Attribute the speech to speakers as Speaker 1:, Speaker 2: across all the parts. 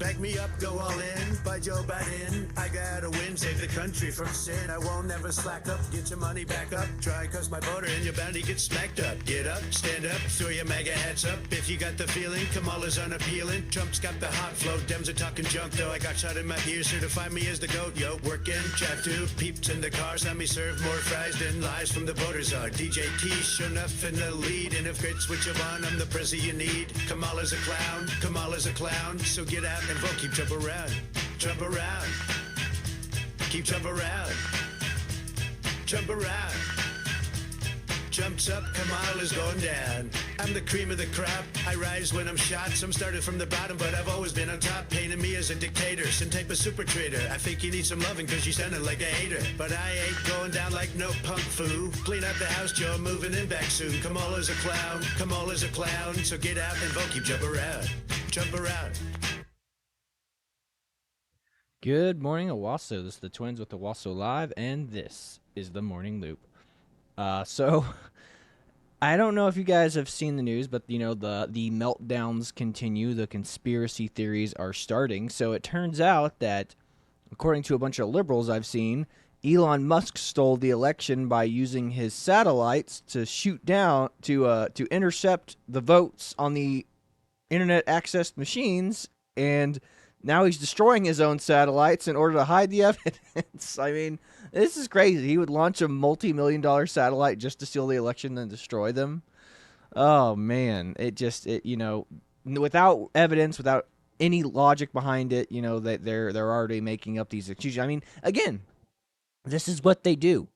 Speaker 1: Back me up, go all in, by Joe Biden. I gotta win, save the country from sin. I won't never slack up, get your money back up. Try cuss my voter and you're bound to get smacked up. Get up, stand up, throw your MAGA hats up. If you got the feeling, Kamala's unappealing. Trump's got the hot flow, Dems are talking junk though. I got shot in my ears, certify me as the GOAT, yo. Working, chat to peeps in the cars. Let me serve more fries than lies from the voters are. DJ T, sure enough in the lead. And if great switch of on, I'm the president you need. Kamala's a clown, Kamala's a clown. So get out and vote, keep jump around, jump around. Keep jump around, jump around. Jumps up, Kamala's going down. I'm the cream of the crop, I rise when I'm shot. Some started from the bottom, but I've always been on top. Painting me as a dictator, some type of super traitor. I think you need some loving cause you sounded like a hater. But I ain't going down like no punk foo. Clean up the house, Joe, moving in back soon. Kamala's a clown, Kamala's a clown. So get out and vote, keep jump around, jump around.
Speaker 2: Good morning, Owasso. This is the Twins with Owasso Live, and this is the Morning Loop. So, I don't know if you guys have seen the news, but, you know, the meltdowns continue. The conspiracy theories are starting. So, it turns out that, according to a bunch of liberals I've seen, Elon Musk stole the election by using his satellites to shoot down, to intercept the votes on the internet-accessed machines, and now he's destroying his own satellites in order to hide the evidence. I mean, this is crazy. He would launch a multi-million-dollar satellite just to steal the election and destroy them. Oh, man. It you know, without evidence, without any logic behind it, you know, that they're already making up these excuses. I mean, again, this is what they do.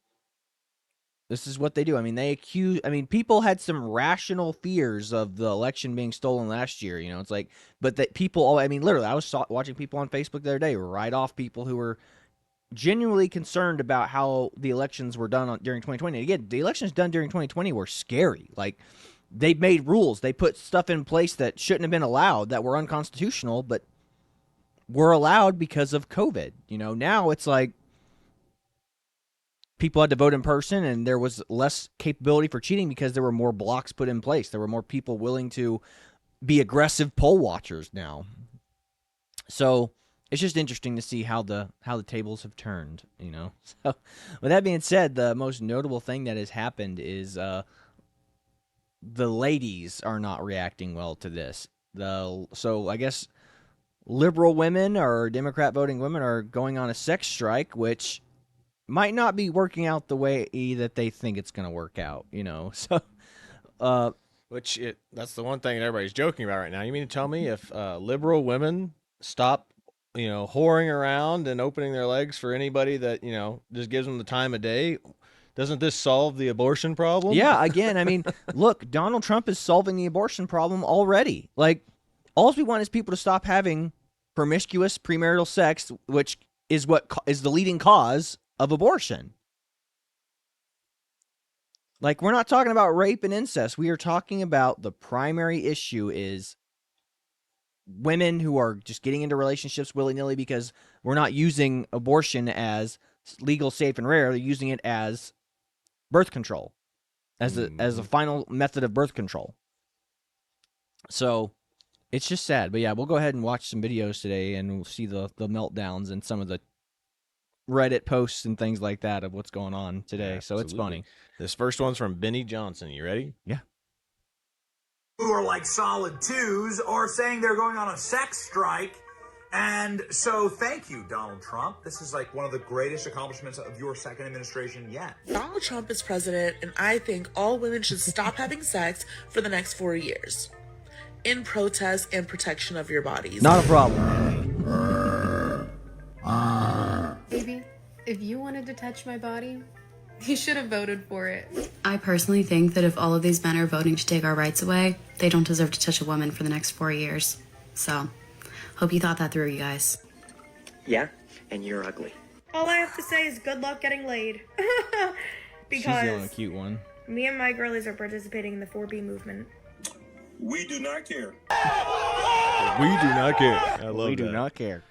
Speaker 2: This is what they do. I mean, people had some rational fears of the election being stolen last year. You know, it's like, but that people, I mean, literally, I was watching people on Facebook the other day write off people who were genuinely concerned about how the elections were done during 2020. And again, the elections done during 2020 were scary. Like, they made rules. They put stuff in place that shouldn't have been allowed, that were unconstitutional, but were allowed because of COVID. You know, now it's like, people had to vote in person, and there was less capability for cheating because there were more blocks put in place. There were more people willing to be aggressive poll watchers now. So it's just interesting to see how the tables have turned, you know. So with that being said, the most notable thing that has happened is the ladies are not reacting well to this. So I guess liberal women or Democrat voting women are going on a sex strike, which might not be working out the way that they think it's going to work out, you know. So,
Speaker 3: that's the one thing everybody's joking about right now. You mean to tell me if liberal women stop, you know, whoring around and opening their legs for anybody that, you know, just gives them the time of day, doesn't this solve the abortion problem?
Speaker 2: Yeah, again, I mean, look, Donald Trump is solving the abortion problem already. Like, all we want is people to stop having promiscuous premarital sex, which is what is the leading cause of abortion. Like, we're not talking about rape and incest. We are talking about the primary issue is women who are just getting into relationships willy-nilly because we're not using abortion as legal, safe, and rare. They're using it as birth control, as a final method of birth control. So it's just sad. But yeah, we'll go ahead and watch some videos today, and we'll see the meltdowns and some of the Reddit posts and things like that of what's going on today. Yeah, so it's funny.
Speaker 3: This first one's from Benny Johnson. You ready?
Speaker 2: Yeah.
Speaker 4: Who are like solid twos are saying they're going on a sex strike. And so thank you, Donald Trump. This is like one of the greatest accomplishments of your second administration yet.
Speaker 5: Donald Trump is president, and I think all women should stop having sex for the next 4 years in protest and protection of your bodies.
Speaker 2: Not a problem.
Speaker 6: Baby, if you wanted to touch my body, you should have voted for it.
Speaker 7: I personally think that if all of these men are voting to take our rights away, they don't deserve to touch a woman for the next 4 years. So, hope you thought that through, you guys.
Speaker 8: Yeah, and you're ugly.
Speaker 9: All I have to say is good luck getting laid.
Speaker 2: She's the only cute one.
Speaker 9: Me and my girlies are participating in the 4B movement.
Speaker 10: We do not care.
Speaker 3: We do not care. I love that.
Speaker 2: We do not care.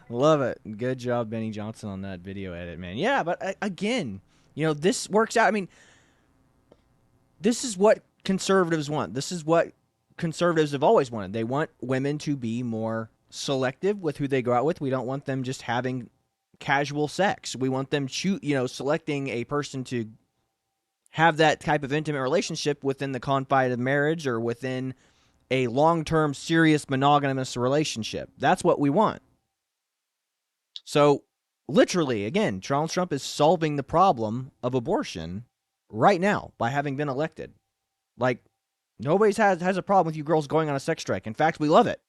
Speaker 2: Love it. Good job, Benny Johnson, on that video edit, man. Yeah, but again, you know, this works out. I mean, this is what conservatives want. This is what conservatives have always wanted. They want women to be more selective with who they go out with. We don't want them just having casual sex. We want them selecting a person to have that type of intimate relationship within the confines of marriage or within a long-term, serious, monogamous relationship. That's what we want. So, literally, again, Donald Trump is solving the problem of abortion right now by having been elected. Like, nobody has a problem with you girls going on a sex strike. In fact, we love it.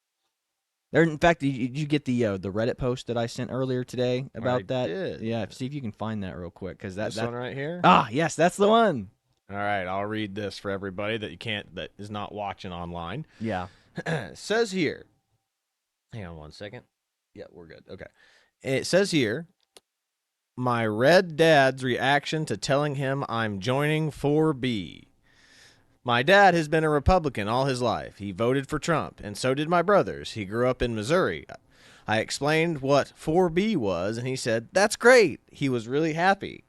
Speaker 2: In fact, did you get the Reddit post that I sent earlier today about that?
Speaker 3: Did.
Speaker 2: Yeah, see if you can find that real quick, because
Speaker 3: This one right here.
Speaker 2: Ah, yes, that's the one.
Speaker 3: All right, I'll read this for everybody that is not watching online.
Speaker 2: Yeah.
Speaker 3: It says here. Hang on one second. Yeah, we're good. Okay. It says here, my red dad's reaction to telling him I'm joining 4B. My dad has been a Republican all his life. He voted for Trump, and so did my brothers. He grew up in Missouri. I explained what 4B was, and he said, "That's great." He was really happy.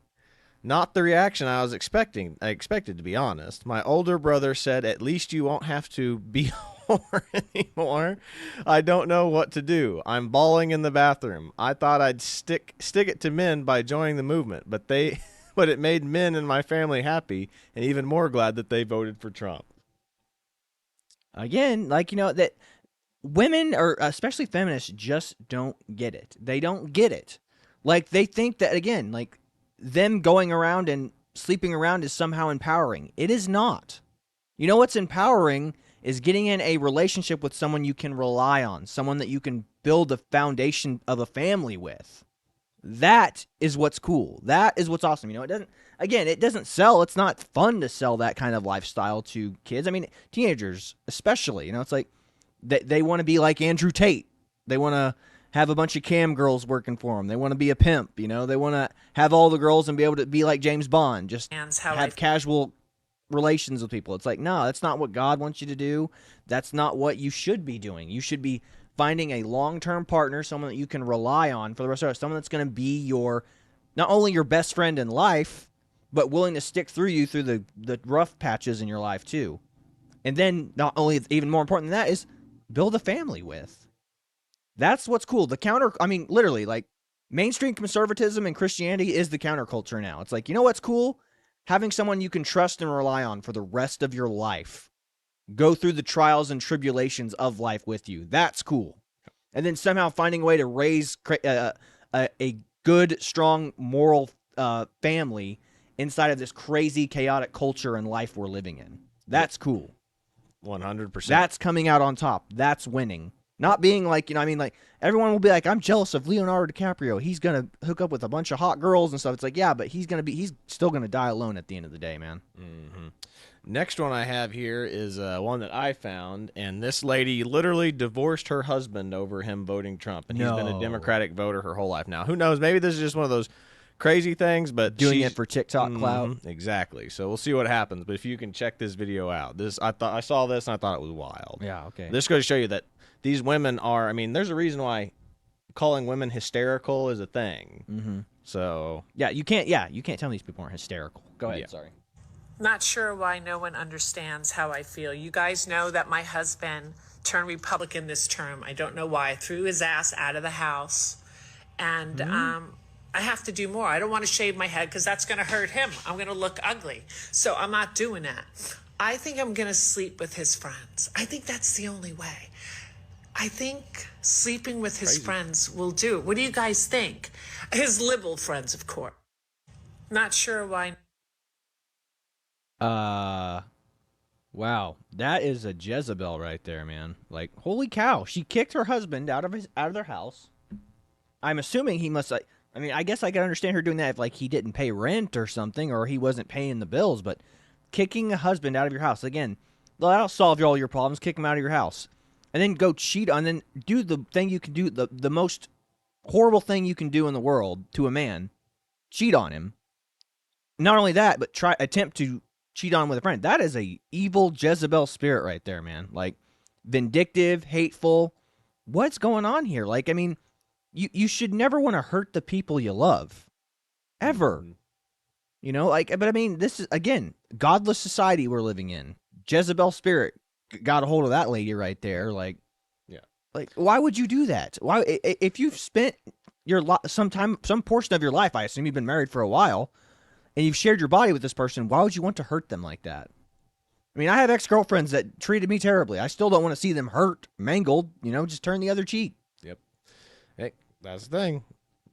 Speaker 3: Not the reaction I was expecting. I expected, to be honest. My older brother said, "At least you won't have to be whore anymore." I don't know what to do. I'm bawling in the bathroom. I thought I'd stick it to men by joining the movement, but it made men in my family happy and even more glad that they voted for Trump.
Speaker 2: Again, that women, or especially feminists, just don't get it. They don't get it. Like, they think that, again, like, them going around and sleeping around is somehow empowering. It is not. You know what's empowering is getting in a relationship with someone you can rely on, someone that you can build a foundation of a family with. That is what's cool. That is what's awesome. It doesn't sell. It's not fun to sell that kind of lifestyle to kids. I mean, teenagers especially, it's like they want to be like Andrew Tate. They want to have a bunch of cam girls working for them. They want to be a pimp, They want to have all the girls and be able to be like James Bond, just have casual relations with people. It's like, no, that's not what God wants you to do. That's not what you should be doing. You should be finding a long-term partner, someone that you can rely on for the rest of your life, someone that's going to be not only your best friend in life, but willing to stick through you through the rough patches in your life too. And then, not only, even more important than that, is build a family with. That's what's cool. Literally, like, mainstream conservatism and Christianity is the counterculture now. It's like, you know what's cool? Having someone you can trust and rely on for the rest of your life. Go through the trials and tribulations of life with you. That's cool. And then somehow finding a way to raise a good, strong, moral family inside of this crazy, chaotic culture and life we're living in. That's cool.
Speaker 3: 100%.
Speaker 2: That's coming out on top. That's winning. Not being like, everyone will be like, I'm jealous of Leonardo DiCaprio. He's going to hook up with a bunch of hot girls and stuff. It's like, yeah, but he's still going to die alone at the end of the day, man.
Speaker 3: Mm-hmm. Next one I have here is one that I found, and this lady literally divorced her husband over him voting Trump, and he's been a Democratic voter her whole life. Now, who knows? Maybe this is just one of those crazy things, but
Speaker 2: doing it for TikTok clout.
Speaker 3: Exactly. So we'll see what happens. But if you can check this video out, I saw this and I thought it was wild.
Speaker 2: Yeah. Okay.
Speaker 3: This goes to show you that these women are. I mean, there's a reason why calling women hysterical is a thing.
Speaker 2: Mm-hmm.
Speaker 3: So
Speaker 2: you can't tell me these people aren't hysterical. Go ahead.
Speaker 3: Yeah.
Speaker 2: Sorry.
Speaker 11: Not sure why no one understands how I feel. You guys know that my husband turned Republican this term. I don't know why. I threw his ass out of the house. And I have to do more. I don't want to shave my head because that's going to hurt him. I'm going to look ugly. So I'm not doing that. I think I'm going to sleep with his friends. I think that's the only way. I think sleeping with his friends will do. What do you guys think? His liberal friends, of course. Not sure why.
Speaker 2: Wow, that is a Jezebel right there, man. Like, holy cow, she kicked her husband out of their house. I'm assuming he must. I guess I can understand her doing that if, like, he didn't pay rent or something, or he wasn't paying the bills. But kicking a husband out of your house, again, that'll solve all your problems. Kick him out of your house, and then go cheat on, then do the thing you can do, the most horrible thing you can do in the world to a man, cheat on him. Not only that, but attempt to cheat on with a friend. That is a evil Jezebel spirit right there, man. Like, vindictive, hateful. What's going on here? Like, you should never want to hurt the people you love. Ever. But this is, again, godless society we're living in. Jezebel spirit got a hold of that lady right there. Like,
Speaker 3: yeah.
Speaker 2: Like, why would you do that? Why, if you've spent some portion of your life, I assume you've been married for a while, and you've shared your body with this person, why would you want to hurt them like that? I mean, I have ex-girlfriends that treated me terribly. I still don't want to see them hurt, mangled. Just turn the other cheek.
Speaker 3: Yep. Hey, that's the thing.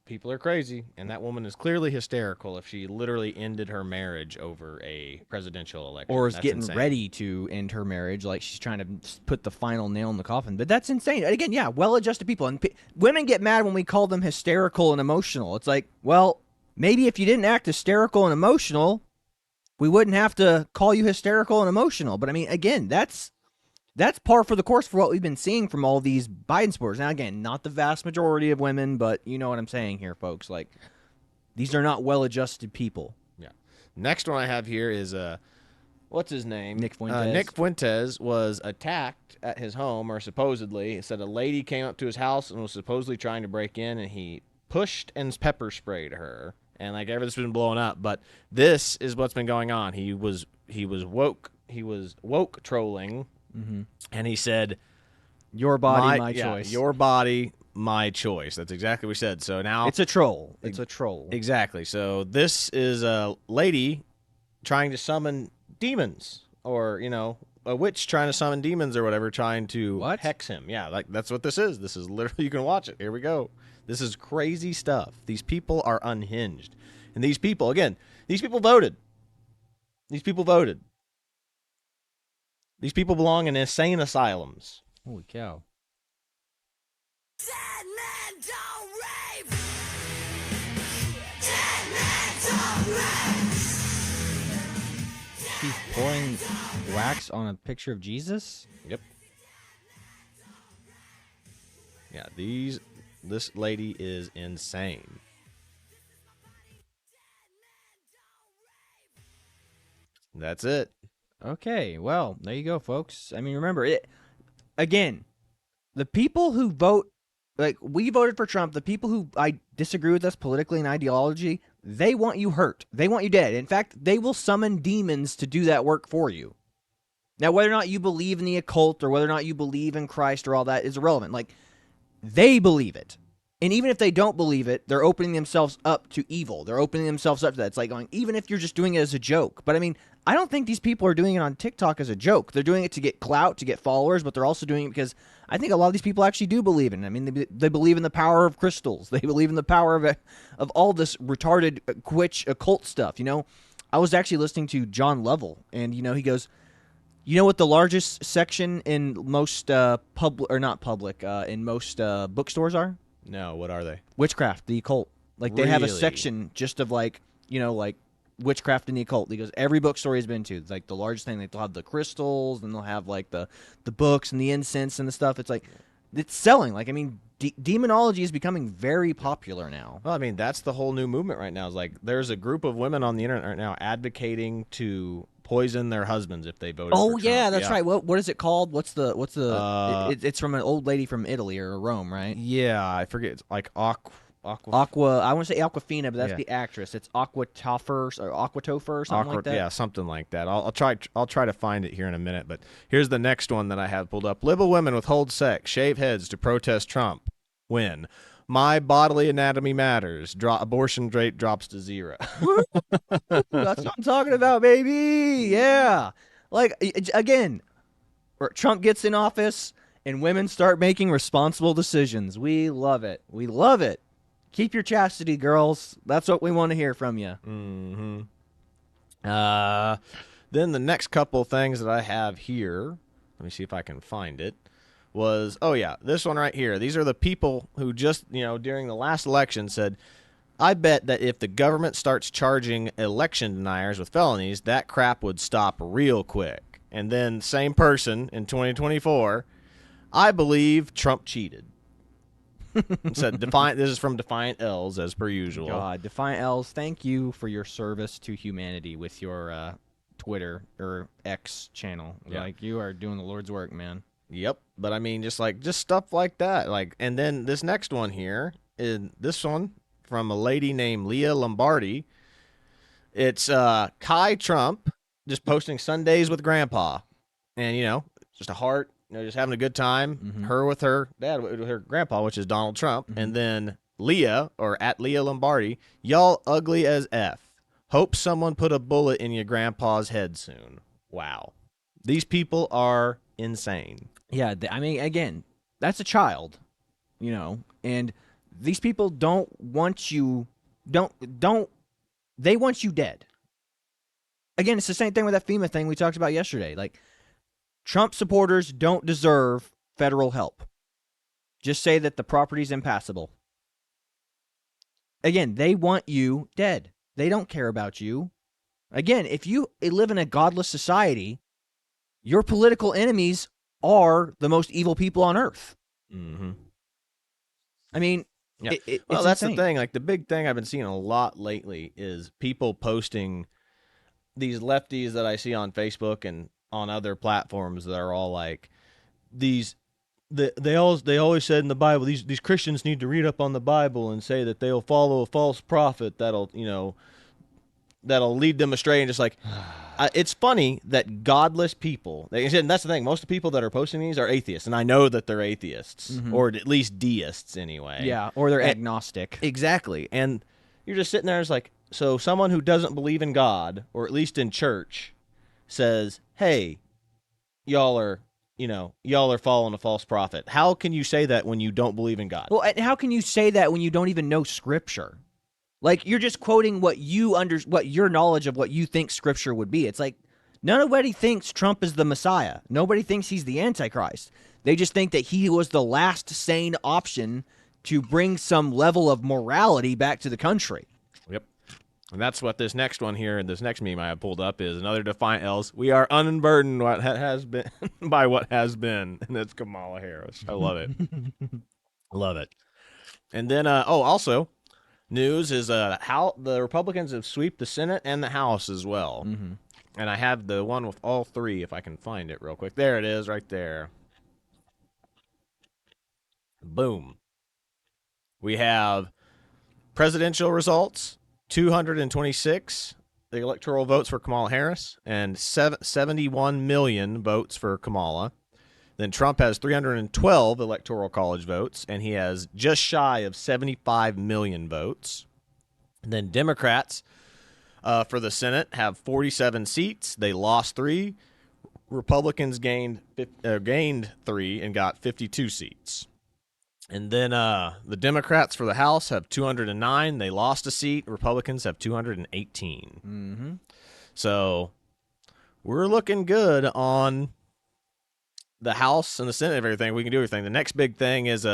Speaker 3: People are crazy, and that woman is clearly hysterical if she literally ended her marriage over a presidential election.
Speaker 2: Or is
Speaker 3: That's
Speaker 2: getting
Speaker 3: insane.
Speaker 2: ready to end her marriage, like she's trying to put the final nail in the coffin. But that's insane. Again, yeah, well-adjusted people. And women get mad when we call them hysterical and emotional. It's like, well, maybe if you didn't act hysterical and emotional, we wouldn't have to call you hysterical and emotional. But I mean, again, that's par for the course for what we've been seeing from all these Biden supporters. Now, again, not the vast majority of women, but you know what I'm saying here, folks. Like, these are not well-adjusted people.
Speaker 3: Yeah. Next one I have here is what's his name?
Speaker 2: Nick Fuentes.
Speaker 3: Nick Fuentes was attacked at his home, or supposedly. It said a lady came up to his house and was supposedly trying to break in, and he pushed and pepper sprayed her. And like everything's been blowing up, but this is what's been going on. He was woke trolling.
Speaker 2: Mm-hmm.
Speaker 3: And he said,
Speaker 2: "Your body, my choice."
Speaker 3: Your body, my choice. That's exactly what he said. So now
Speaker 2: it's a troll. It's a troll.
Speaker 3: Exactly. So this is a lady trying to summon demons, or a witch trying to summon demons or whatever, trying to hex him. Yeah, like that's what this is. This is literally, you can watch it. Here we go. This is crazy stuff. These people are unhinged, and these people voted. These people voted. These people belong in insane asylums.
Speaker 2: Holy cow.
Speaker 1: Dead men don't rape. Dead men don't rape.
Speaker 2: He's pouring wax on a picture of Jesus?
Speaker 3: Yep. Yeah, this lady is insane. That's it.
Speaker 2: Okay, well, there you go, folks. I mean, remember, again, the people who vote, like, we voted for Trump, the people who I disagree with us politically and ideology, they want you hurt. They want you dead. In fact, they will summon demons to do that work for you. Now, whether or not you believe in the occult or whether or not you believe in Christ or all that is irrelevant. Like, they believe it. And even if they don't believe it, they're opening themselves up to evil. They're opening themselves up to that. It's like going, even if you're just doing it as a joke. But I mean, I don't think these people are doing it on TikTok as a joke. They're doing it to get clout, to get followers, but they're also doing it because I think a lot of these people actually do believe in it. I mean, they believe in the power of crystals. They believe in the power of all this retarded witch occult stuff. I was actually listening to John Lovell, and he goes, you know what the largest section in most in most bookstores are?
Speaker 3: No, what are they?
Speaker 2: Witchcraft, the occult. Like, they have a
Speaker 3: Really?
Speaker 2: section just of like witchcraft and the occult. Because every bookstore he's been to, it's like the largest thing. They'll have the crystals, and they'll have like the books and the incense and the stuff. It's like, it's selling. Like, I mean, demonology is becoming very popular now.
Speaker 3: Well, I mean, that's the whole new movement right now. Is like there's a group of women on the internet right now advocating to poison their husbands if they voted.
Speaker 2: Oh
Speaker 3: for
Speaker 2: yeah,
Speaker 3: Trump.
Speaker 2: that's right. What is it called? What's the? It's from an old lady from Italy or Rome, right?
Speaker 3: Yeah, I forget. It's like Aqua.
Speaker 2: I want to say Aquafina, but that's
Speaker 3: Yeah.
Speaker 2: the actress. It's Aquatopher or Aquatopher, something like that.
Speaker 3: Yeah, something like that. I'll try to find it here in a minute. But here's the next one that I have pulled up. Liberal women withhold sex, shave heads to protest Trump. Win. My bodily anatomy matters. Abortion rate drops to 0.
Speaker 2: That's what I'm talking about, baby. Yeah. Like, again, Trump gets in office and women start making responsible decisions. We love it. We love it. Keep your chastity, girls. That's what we want to hear from you.
Speaker 3: Mm-hmm. Then the next couple things that I have here, let me see if I can find it, was, oh yeah, this one right here. These are the people who just, during the last election said, I bet that if the government starts charging election deniers with felonies, that crap would stop real quick. And then same person in 2024, I believe Trump cheated. Said this is from Defiant L's as per usual.
Speaker 2: God, Defiant L's, thank you for your service to humanity with your Twitter or X channel.
Speaker 3: Yeah.
Speaker 2: Like, you are doing the Lord's work, man.
Speaker 3: Yep, but I mean, just stuff like that. Like, and then this next one here is this one from a lady named Leah Lombardi. It's Kai Trump just posting Sundays with Grandpa, and just a heart, just having a good time. Her with her dad, with her grandpa, which is Donald Trump, and then Leah, or at Leah Lombardi, y'all ugly as F. Hope someone put a bullet in your grandpa's head soon. Wow. These people are insane.
Speaker 2: Yeah, I mean, again, that's a child, and these people don't want you, they want you dead. Again, it's the same thing with that FEMA thing we talked about yesterday. Like, Trump supporters don't deserve federal help. Just say that the property's impassable. Again, they want you dead. They don't care about you. Again, if you live in a godless society, your political enemies are the most evil people on earth.
Speaker 3: Mm-hmm.
Speaker 2: I mean,
Speaker 3: yeah.
Speaker 2: Well,
Speaker 3: that's
Speaker 2: insane.
Speaker 3: The thing. Like, the big thing I've been seeing a lot lately is people posting these lefties that I see on Facebook and on other platforms that are all like, they always said in the Bible, these Christians need to read up on the Bible and say that they'll follow a false prophet that'll lead them astray. And just like, it's funny that godless people, and that's the thing, most of the people that are posting these are atheists, and I know that they're atheists, or at least deists anyway.
Speaker 2: Yeah, or they're agnostic.
Speaker 3: Exactly. And you're just sitting there, it's like, so someone who doesn't believe in God, or at least in church, says, hey, y'all are following a false prophet. How can you say that when you don't believe in God?
Speaker 2: Well, and how can you say that when you don't even know Scripture? Like, you're just quoting what your knowledge of what you think Scripture would be. It's like, nobody thinks Trump is the Messiah. Nobody thinks he's the Antichrist. They just think that he was the last sane option to bring some level of morality back to the country.
Speaker 3: Yep. And that's what this next one here, and this next meme I have pulled up is another defiant else. We are unburdened what has been by what has been, and it's Kamala Harris. I love it. Love it. And then, also, news is how the Republicans have swept the Senate and the House as well.
Speaker 2: Mm-hmm.
Speaker 3: And I have the one with all three, if I can find it real quick. There it is, right there. Boom. We have presidential results, 226 the electoral votes for Kamala Harris, and 71 million votes for Kamala. Then Trump has 312 electoral college votes, and he has just shy of 75 million votes. And then Democrats for the Senate have 47 seats. They lost 3. Republicans gained 3 and got 52 seats. And then the Democrats for the House have 209. They lost a seat. Republicans have 218.
Speaker 2: Mm-hmm.
Speaker 3: So we're looking good on the House and the Senate and everything. We can do everything. The next big thing is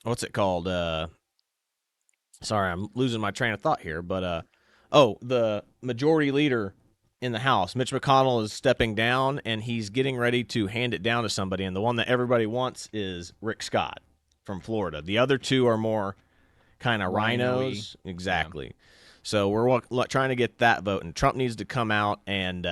Speaker 3: what's it called? Sorry, I'm losing my train of thought here. But the majority leader in the House, Mitch McConnell, is stepping down, and he's getting ready to hand it down to somebody. And the one that everybody wants is Rick Scott from Florida. The other two are more kind of rhinos. Exactly. Yeah. So we're trying to get that vote, and Trump needs to come out and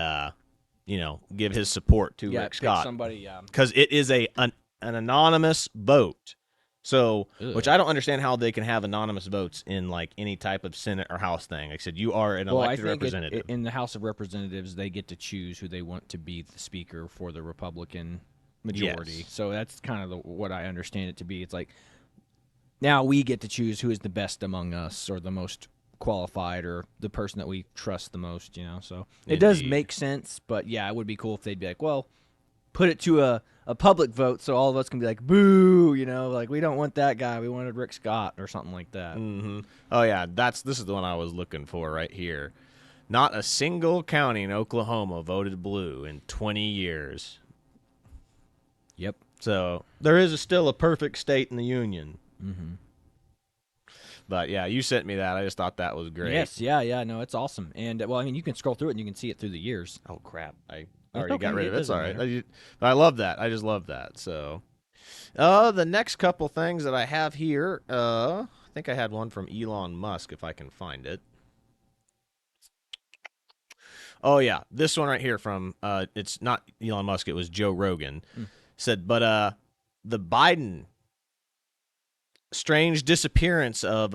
Speaker 3: give his support to Rick Scott.
Speaker 2: Somebody,
Speaker 3: because it is an anonymous vote. So, which I don't understand how they can have anonymous votes in like any type of Senate or House thing. Like I said, you are an elected representative.
Speaker 2: In the House of Representatives, they get to choose who they want to be the speaker for the Republican majority.
Speaker 3: Yes.
Speaker 2: So that's kind of what I understand it to be. It's like, now we get to choose who is the best among us, or the most qualified, or the person that we trust the most, So it does make sense, but yeah, it would be cool if they'd be like, well, put it to a public vote so all of us can be like, boo, like, we don't want that guy. We wanted Rick Scott or something like that.
Speaker 3: Mm-hmm. Oh, yeah, this is the one I was looking for right here. Not a single county in Oklahoma voted blue in 20 years.
Speaker 2: Yep.
Speaker 3: So there is still a perfect state in the union.
Speaker 2: Mm-hmm.
Speaker 3: But, yeah, you sent me that. I just thought that was great.
Speaker 2: Yes, yeah, no, it's awesome. And, well, I mean, you can scroll through it and you can see it through the years.
Speaker 3: Oh, crap. I already got rid of it. It's
Speaker 2: all
Speaker 3: right. I love that. I just love that. So, the next couple things that I have here, I think I had one from Elon Musk, if I can find it. Oh, yeah. This one right here from, it's not Elon Musk, it was Joe Rogan. Said, but the Biden strange disappearance of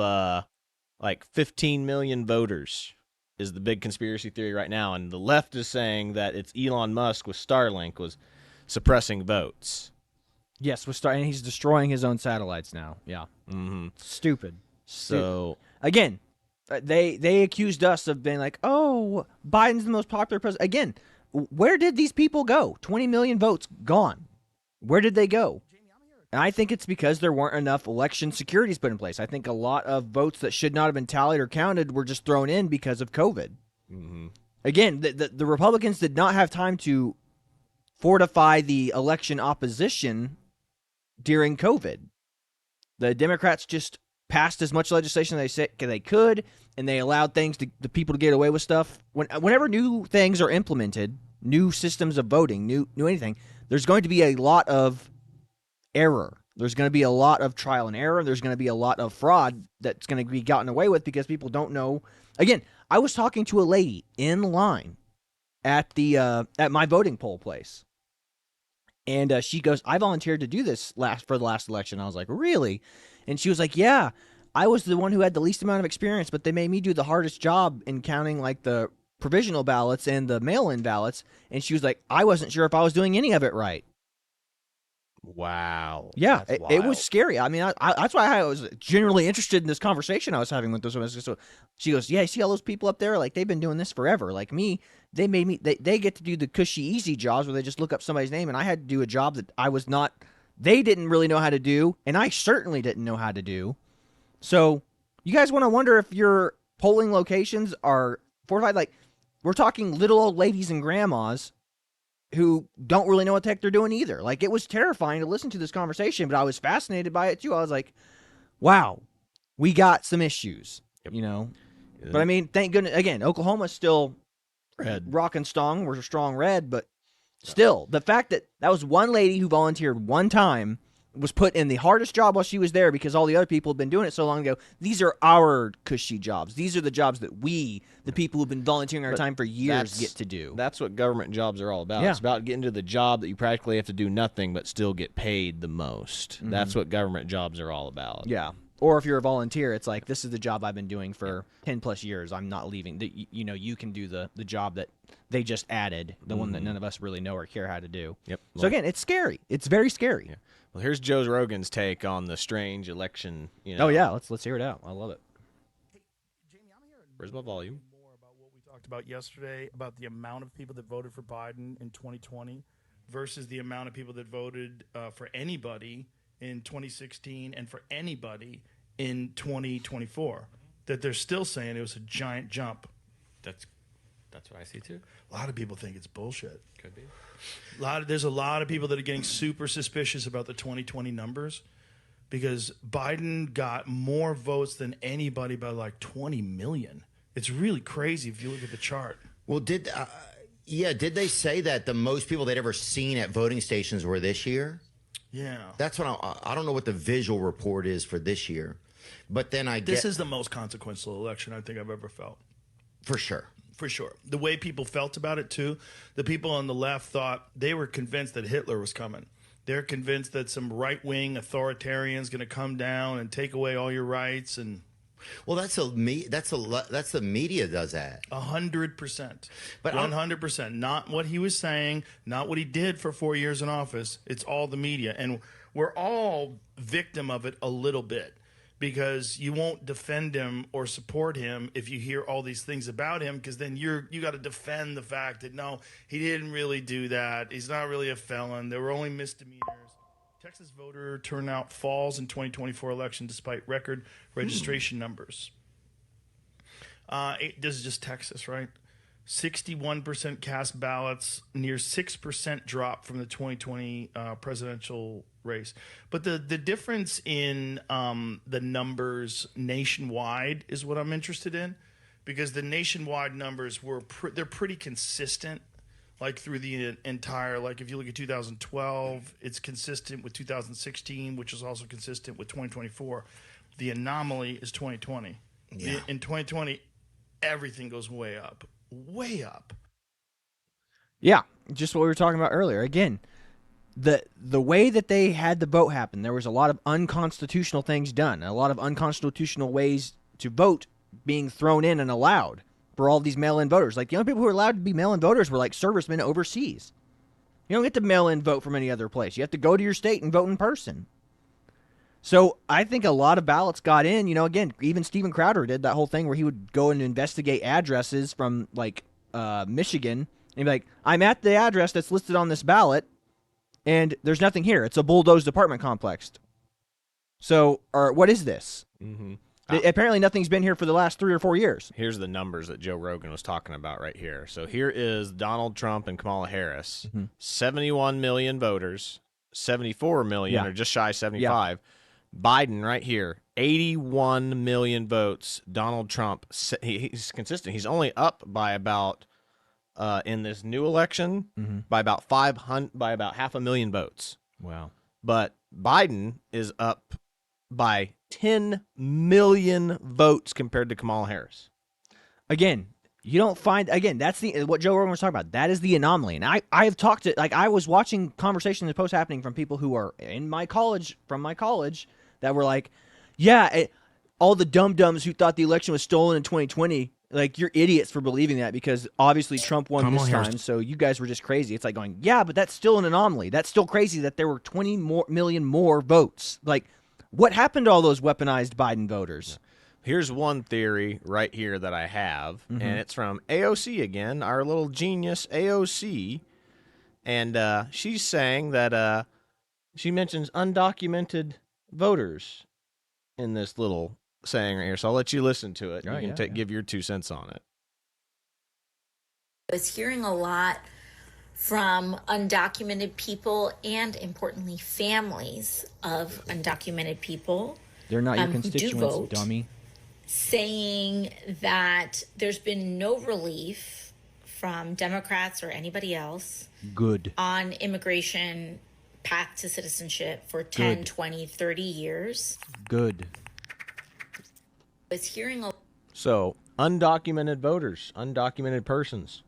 Speaker 3: like 15 million voters is the big conspiracy theory right now, and the left is saying that it's Elon Musk with Starlink was suppressing votes.
Speaker 2: Yes, and he's destroying his own satellites now. Yeah.
Speaker 3: Mm-hmm.
Speaker 2: Stupid.
Speaker 3: So
Speaker 2: again, they accused us of being like, oh, Biden's the most popular president. Again, where did these people go? 20 million votes gone. Where did they go? And I think it's because there weren't enough election securities put in place. I think a lot of votes that should not have been tallied or counted were just thrown in because of COVID.
Speaker 3: Mm-hmm.
Speaker 2: Again, the Republicans did not have time to fortify the election opposition during COVID. The Democrats just passed as much legislation as they could, and they allowed the people to get away with stuff. Whenever new things are implemented, new systems of voting, new anything, there's going to be a lot of error. There's going to be a lot of trial and error. There's going to be a lot of fraud that's going to be gotten away with because people don't know. Again, I was talking to a lady in line at my voting poll place. And she goes, I volunteered to do this for the last election. I was like, really? And she was like, yeah, I was the one who had the least amount of experience, but they made me do the hardest job in counting like the provisional ballots and the mail-in ballots. And she was like, I wasn't sure if I was doing any of it right.
Speaker 3: Wow.
Speaker 2: Yeah, it was scary. I mean, that's why I was genuinely interested in this conversation I was having with this woman. So she goes, yeah, you see all those people up there? Like, they've been doing this forever. Like me, they get to do the cushy, easy jobs where they just look up somebody's name, and I had to do a job that they didn't really know how to do, and I certainly didn't know how to do. So you guys want to wonder if your polling locations are fortified? Like, we're talking little old ladies and grandmas who don't really know what the heck they're doing either. Like, it was terrifying to listen to this conversation, but I was fascinated by it too. I was like, wow, we got some issues, you know? Yeah. But I mean, thank goodness, again, Oklahoma's still
Speaker 3: red,
Speaker 2: rock and strong. We're a strong red, but still, the fact that was one lady who volunteered one time, was put in the hardest job while she was there because all the other people had been doing it so long ago. These are our cushy jobs. These are the jobs that we, the people who've been volunteering our time for years, get to do.
Speaker 3: That's what government jobs are all about.
Speaker 2: Yeah.
Speaker 3: It's about getting to the job that you practically have to do nothing but still get paid the most. Mm-hmm. That's what government jobs are all about.
Speaker 2: Yeah. Or if you're a volunteer, it's like, this is the job I've been doing for 10 plus years. I'm not leaving. You can do the job that they just added, the one that none of us really know or care how to do.
Speaker 3: Yep.
Speaker 2: So again, it's scary. It's very scary.
Speaker 3: Yeah. Well, here's Joe Rogan's take on the strange election.
Speaker 2: Oh yeah, let's hear it out. I love it.
Speaker 12: Hey, Jamie, I'm here.
Speaker 3: Where's my volume?
Speaker 12: More about what we talked about yesterday about the amount of people that voted for Biden in 2020 versus the amount of people that voted for anybody in 2016 and for anybody in 2024. That they're still saying it was a giant jump.
Speaker 3: That's what I see too.
Speaker 12: A lot of people think it's bullshit.
Speaker 3: Could be.
Speaker 12: There's a lot of people that are getting super suspicious about the 2020 numbers because Biden got more votes than anybody by like 20 million. It's really crazy if you look at the chart.
Speaker 13: Well, did they say that the most people they'd ever seen at voting stations were this year?
Speaker 12: Yeah.
Speaker 13: That's what I don't know what the visual report is for this year. But then
Speaker 12: This is the most consequential election I think I've ever felt.
Speaker 13: For sure.
Speaker 12: For sure. The way people felt about it, too. The people on the left thought they were convinced that Hitler was coming. They're convinced that some right-wing authoritarian is going to come down and take away all your rights. And
Speaker 13: well, that's the media does that.
Speaker 12: 100%.
Speaker 13: But
Speaker 12: 100%. Not what he was saying, not what he did for 4 years in office. It's all the media. And we're all victim of it a little bit. Because you won't defend him or support him if you hear all these things about him, because then you got to defend the fact that, no, he didn't really do that. He's not really a felon. There were only misdemeanors. Texas voter turnout falls in 2024 election despite record registration numbers. This is just Texas, right? 61% cast ballots, near 6% drop from the 2020 presidential race. But the difference in the numbers nationwide is what I'm interested in, because the nationwide numbers they're pretty consistent, like through the entire, like if you look at 2012, it's consistent with 2016, which is also consistent with 2024. The anomaly is 2020.
Speaker 13: Yeah.
Speaker 12: In 2020, everything goes way up. Way up.
Speaker 2: Yeah, just what we were talking about earlier. Again, the way that they had the vote happen, there was a lot of unconstitutional things done, a lot of unconstitutional ways to vote being thrown in and allowed for all these mail-in voters. Like, the only people who were allowed to be mail-in voters were like servicemen overseas. You don't get to mail-in vote from any other place. You have to go to your state and vote in person. So I think a lot of ballots got in. Again, even Steven Crowder did that whole thing where he would go and investigate addresses from, like, Michigan. And he'd be like, I'm at the address that's listed on this ballot, and there's nothing here. It's a bulldozed apartment complex. So, what is this?
Speaker 3: Mm-hmm.
Speaker 2: Apparently nothing's been here for the last 3 or 4 years.
Speaker 3: Here's the numbers that Joe Rogan was talking about right here. So here is Donald Trump and Kamala Harris. 71 million voters, 74 million, or just shy of 75. Biden right here, 81 million votes. Donald Trump, he's consistent. He's only up by about, in this new election, by about 500,000 votes.
Speaker 2: Wow.
Speaker 3: But Biden is up by 10 million votes compared to Kamala Harris.
Speaker 2: Again, you don't find, that's what Joe Rogan was talking about. That is the anomaly. And I have talked to, I was watching conversations and posts happening from people who are from my college, that were like, all the dum-dums who thought the election was stolen in 2020, like, you're idiots for believing that because obviously Trump won this time, so you guys were just crazy. It's like going, but that's still an anomaly. That's still crazy that there were 20 million more votes. Like, what happened to all those weaponized Biden voters?
Speaker 3: Here's one theory right here that I have, and it's from AOC again, our little genius AOC, and she's saying that she mentions undocumented voters in this little saying right here, so I'll let you listen to it. You can give your 2 cents on it.
Speaker 14: I was hearing a lot from undocumented people and, importantly, families of undocumented people.
Speaker 2: They're not your
Speaker 14: who do
Speaker 2: constituents,
Speaker 14: vote,
Speaker 2: dummy.
Speaker 14: saying that there's been no relief from Democrats or anybody else on immigration path to citizenship for 10, 20, 30 years. I was hearing
Speaker 3: So, undocumented voters, undocumented persons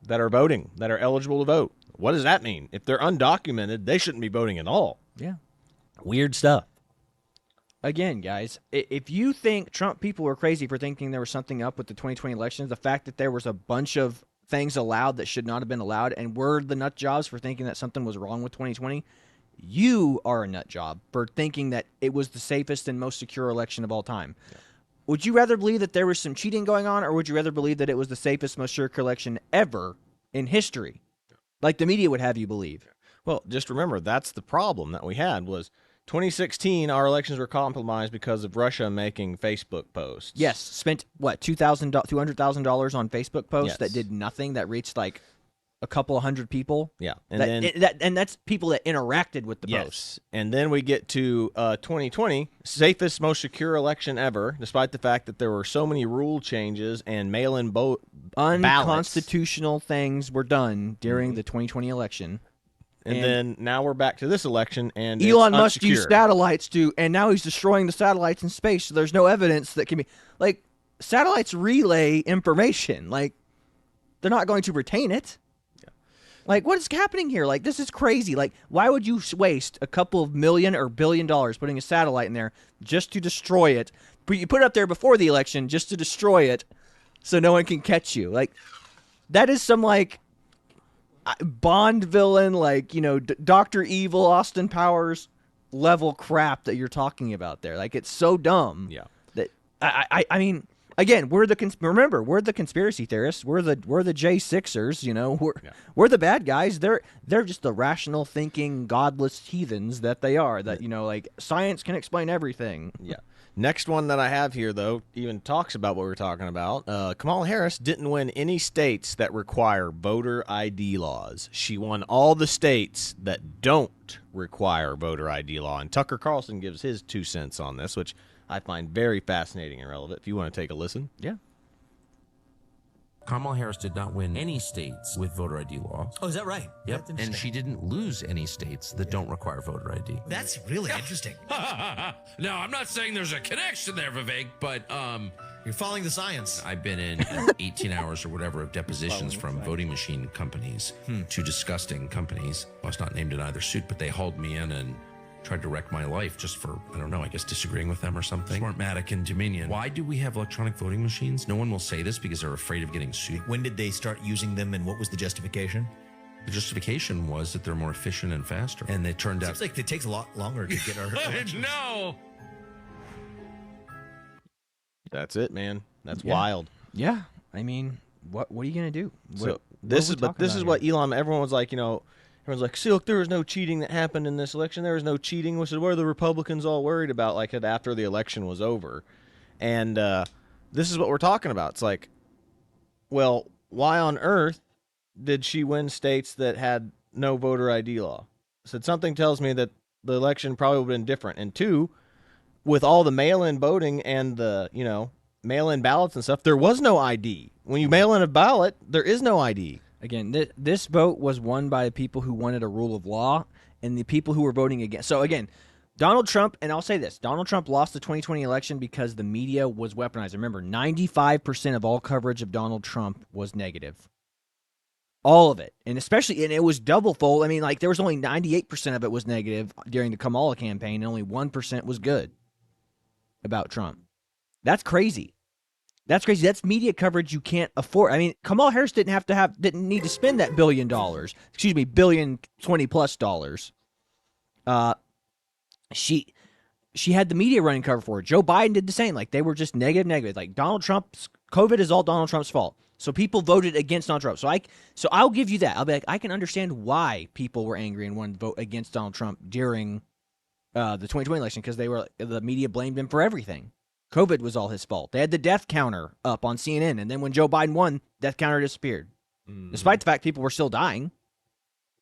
Speaker 3: that are voting, that are eligible to vote. What does that mean? If they're undocumented, they shouldn't be voting at all.
Speaker 2: Yeah.
Speaker 3: Weird stuff.
Speaker 2: Again, guys, if you think Trump people were crazy for thinking there was something up with the 2020 elections, the fact that there was a bunch of things allowed that should not have been allowed, and we're the nut jobs for thinking that something was wrong with 2020, you are a nut job for thinking that it was the safest and most secure election of all time. Yeah. Would you rather believe that there was some cheating going on, or would you rather believe that it was the safest, most secure election ever in history? Like the media would have you believe.
Speaker 3: Well, just remember, that's the problem that we had was 2016, our elections were compromised because of Russia making Facebook posts.
Speaker 2: Yes, spent, what, $200,000 on Facebook posts that did nothing, that reached like a couple of hundred people.
Speaker 3: Yeah,
Speaker 2: and that's people that interacted with the posts.
Speaker 3: And then we get to 2020, safest, most secure election ever, despite the fact that there were so many rule changes and mail-in ballots.
Speaker 2: Unconstitutional things were done during the 2020 election.
Speaker 3: And then now we're back to this election, and
Speaker 2: Elon Musk used satellites and now he's destroying the satellites in space, so there's no evidence that can be, like, satellites relay information. Like, they're not going to retain it. Like, what is happening here? Like, this is crazy. Like, why would you waste a couple of $1 or $1 billion putting a satellite in there just to destroy it? But you put it up there before the election just to destroy it so no one can catch you. Like, that is some, like, Bond villain, like, Dr. Evil, Austin Powers level crap that you're talking about there. Like, it's so dumb.
Speaker 3: Yeah.
Speaker 2: That I mean, again, we're the conspiracy theorists. We're the J6ers. We're the bad guys. They're just the rational thinking, godless heathens that they are. That like science can explain everything.
Speaker 3: Yeah. Next one that I have here, though, even talks about what we're talking about. Kamala Harris didn't win any states that require voter ID laws. She won all the states that don't require voter ID law. And Tucker Carlson gives his 2 cents on this, which I find very fascinating and relevant. If you want to take a listen.
Speaker 2: Yeah.
Speaker 15: Kamala Harris did not win any states with voter ID laws.
Speaker 16: Oh, is that right?
Speaker 15: Yep. And she didn't lose any states that don't require voter ID.
Speaker 16: That's really interesting.
Speaker 17: No, I'm not saying there's a connection there, Vivek, but
Speaker 16: you're following the science.
Speaker 15: I've been in 18 hours or whatever of depositions from voting machine companies, two disgusting companies. I was not named in either suit, but they hauled me in and tried to wreck my life just for, I don't know, I guess disagreeing with them or something. Smartmatic and Dominion. Why do we have electronic voting machines? No one will say this because they're afraid of getting sued.
Speaker 16: When did they start using them and what was the justification?
Speaker 15: The justification was that they're more efficient and faster. And it turned out...
Speaker 16: Seems like it takes a lot longer to get our elections.
Speaker 17: No.
Speaker 3: That's it, man. That's
Speaker 2: Yeah.
Speaker 3: wild.
Speaker 2: Yeah, I mean, what are you gonna do?
Speaker 3: So this is what Elon. Everyone was like, everyone's like, see, look, there was no cheating that happened in this election. There was no cheating. Which is what are the Republicans all worried about? Like after the election was over, and this is what we're talking about. It's like, well, why on earth did she win states that had no voter ID law? Said something tells me that the election probably would have been different. And two, with all the mail-in voting and the mail-in ballots and stuff, there was no ID. When you mail in a ballot, there is no ID.
Speaker 2: Again, this vote was won by the people who wanted a rule of law and the people who were voting against. So again, Donald Trump, and I'll say this, Donald Trump lost the 2020 election because the media was weaponized. Remember, 95% of all coverage of Donald Trump was negative. All of it. And it was double fold. I mean, like, there was only 98% of it was negative during the Kamala campaign, and only 1% was good about Trump. That's crazy. That's crazy. That's media coverage you can't afford. I mean, Kamala Harris didn't need to spend that $1 billion. Excuse me, $1,020,000+. She had the media running cover for her. Joe Biden did the same. Like, they were just negative. Like, Donald Trump's COVID is all Donald Trump's fault. So people voted against Donald Trump. So I'll give you that. I'll be like, I can understand why people were angry and wanted to vote against Donald Trump during the 2020 election, because the media blamed him for everything. COVID was all his fault. They had the death counter up on CNN, and then when Joe Biden won, death counter disappeared, despite the fact people were still dying.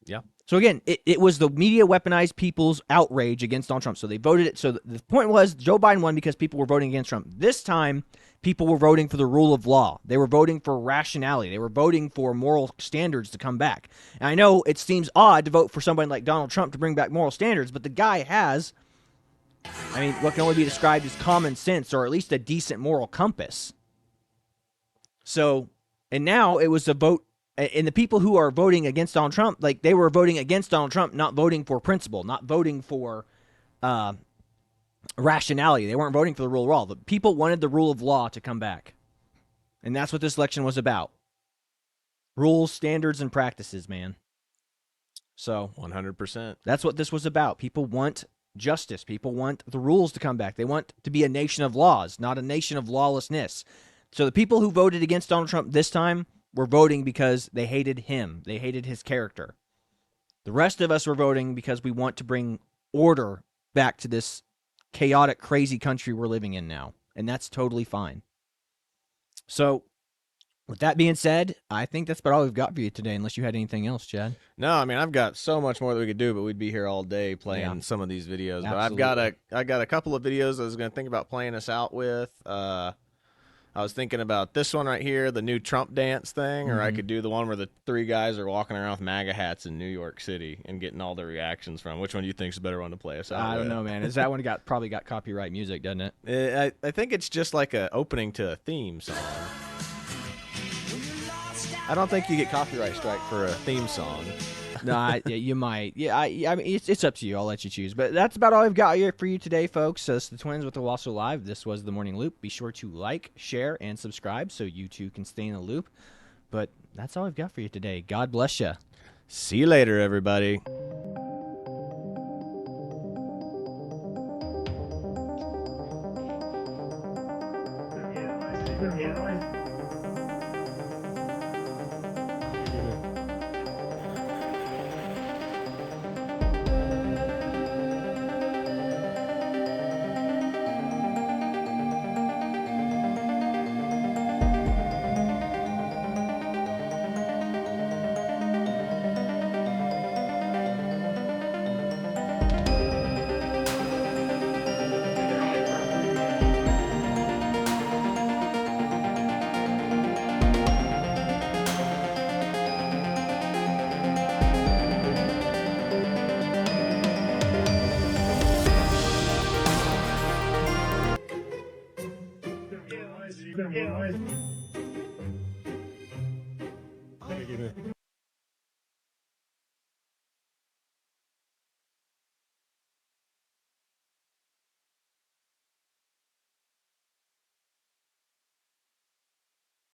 Speaker 3: Yeah.
Speaker 2: So again, it was the media weaponized people's outrage against Donald Trump. So they voted it. So the point was Joe Biden won because people were voting against Trump. This time, people were voting for the rule of law. They were voting for rationality. They were voting for moral standards to come back. And I know it seems odd to vote for somebody like Donald Trump to bring back moral standards, but the guy has, what can only be described as common sense, or at least a decent moral compass. So, and now it was a vote, and the people who are voting against Donald Trump, like, they were voting against Donald Trump, not voting for principle, not voting for rationality. They weren't voting for the rule of law. The people wanted the rule of law to come back. And that's what this election was about. Rules, standards, and practices, man. So
Speaker 3: 100%.
Speaker 2: That's what this was about. People want justice. People want the rules to come back. They want to be a nation of laws, not a nation of lawlessness. So the people who voted against Donald Trump this time were voting because they hated him. They hated his character. The rest of us were voting because we want to bring order back to this chaotic, crazy country we're living in now. And that's totally fine. So, with that being said, I think that's about all we've got for you today, unless you had anything else, Chad.
Speaker 3: No, I mean, I've got so much more that we could do, but we'd be here all day playing some of these videos.
Speaker 2: Absolutely.
Speaker 3: But I got a couple of videos I was going to think about playing us out with. I was thinking about this one right here, the new Trump dance thing, or I could do the one where the three guys are walking around with MAGA hats in New York City and getting all the reactions from. Which one do you think is a better one to play us out
Speaker 2: I
Speaker 3: with?
Speaker 2: don't know, man. Is that one probably got copyright music, doesn't it?
Speaker 3: I think it's just like a opening to a theme song. I don't think you get copyright strike for a theme song.
Speaker 2: No, you might. Yeah, I mean, it's up to you. I'll let you choose. But that's about all I've got here for you today, folks. So it's the Twins with the Owasso Live. This was the Morning Loop. Be sure to like, share, and subscribe so you too can stay in the loop. But that's all I've got for you today. God bless you.
Speaker 3: See you later, everybody.